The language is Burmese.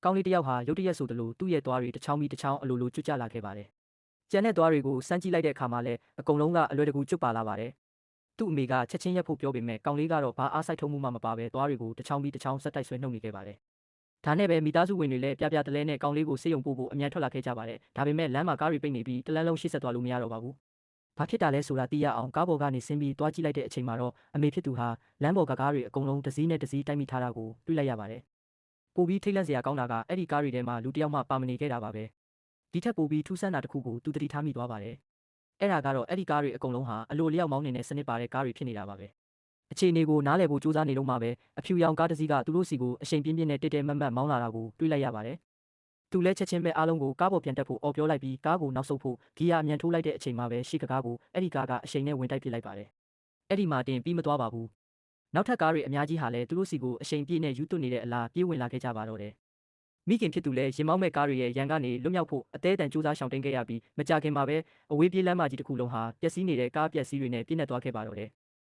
ကောင်းလေးတစ်ယောက်ဟာရုတ်တရက်ဆိုသလိုသူ့ရဲ့သွားတွေတစ်ချောင်းပြီးတစ်ချောင်းအလိုလိုကျွတ်ကျလာခဲ့ပါတယ်။ကျန်တဲ့သွားတွေကိုစမ်းကြည့်လိုက်တဲ့အခါမှာလည်းအကုန်လုံးကအလွယ်တကူကျွတ်ပါလာပါတယ်။သူ့အမေကချက်ချင်းရက်ဖို့ပြောပေမဲ့ကောင်းလေးကတော့ဘာအားစိုက်ထုံးမှုမှမပါဘဲသွားတွေကိုတစ်ချောင်းပြီးတစ်ချောင်းဆက်တိုက်ဆွဲနှုတ်နေခဲ့ပါတယ်။ဒါနဲ့ပဲမိသားစုဝင်တွေလည်းပြပြတလဲနဲ့ကောင်းလေးကိုစေယုံပို့ဖို့အမြန်ထွက်လာခဲ့ကြပါတယ်။ဒါပေမဲ့လမ်းမှာကားတွေပိတ်နေပြီးတလမ်းလုံးရှေ့ဆက်သွားလို့မရတော့ပါဘူး။ဘာဖြစ်တာလဲဆိုတာသိရအောင်ကားပေါ်ကနေဆင်းပြီးသွားကြည့်လိုက်တဲ့အချိန်မှာတော့အမေဖြစ်သူဟာလမ်းပေါ်ကားတွေအကုန်လုံးတစ်စီးနဲ့တစ်စီးတိုက်မိထားတာကိုတွေ့လိုက်ရပါတယ်။ပိုပြီးထိတ်လန့်စရာကောင်းတာကအဲ့ဒီကားတွေထဲမှာလူတစ်ယောက်မှပါမနေခဲ့တာပါပဲ။ဒီထက်ပိုပြီးထူးဆန်းတာတစ်ခုကိုသူတတိထားမိသွားပါတယ်။အဲ့ဒါကတော့အဲ့ဒီကားတွေအကုန်လုံးဟာအလိုလျောက်မောင်းနေတဲ့စနစ်ပါတဲ့ကားတွေဖြစ်နေတာပါပဲ။အခြေအနေကိုနားလည်ဖို့စူးစမ်းနေတော့မှပဲအဖြူရောင်ကားတစ်စီးကသူတို့စီကိုအရှိန်ပြင်းပြင်းနဲ့တဲတဲမတ်မတ်မောင်းလာတာကိုတွေ့လိုက်ရပါတယ်။သူလည်းချက်ချင်းပဲအားလုံးကိုကားပေါ်ပြန်တက်ဖို့အော်ပြောလိုက်ပြီးကားကိုနောက်ဆုတ်ဖို့ဂီယာအမြန်ထိုးလိုက်တဲ့အချိန်မှာပဲရှေ့ကားကိုအဲ့ဒီကားကအရှိန်နဲ့ဝင်တိုက်ပစ်လိုက်ပါတယ်။အဲ့ဒီမှာတင်ပြီးမသွားပါဘူး။နောက်ထပ်ကားတွေအများကြီးဟာလည်းသူတို့စီကိုအရှိန်ပြည့်နဲ့ယူသွတ်နေတဲ့အလားပြေးဝင်လာခဲ့ကြပါတော့တယ်။မိခင်ဖြစ်သူလည်းရင်မောင်းမဲ့ကားတွေရဲ့ရန်ကနေလွတ်မြောက်ဖို့အသေးအတန်စူးစမ်းရှောင်တိန်ခဲ့ရပြီးမကြခင်မှာပဲအဝေးပြေးလမ်းမကြီးတစ်ခုလုံးဟာပျက်စီးနေတဲ့ကားပျက်စီးတွေနဲ့ပြည့်နှက်သွားခဲ့ပါတော့တယ်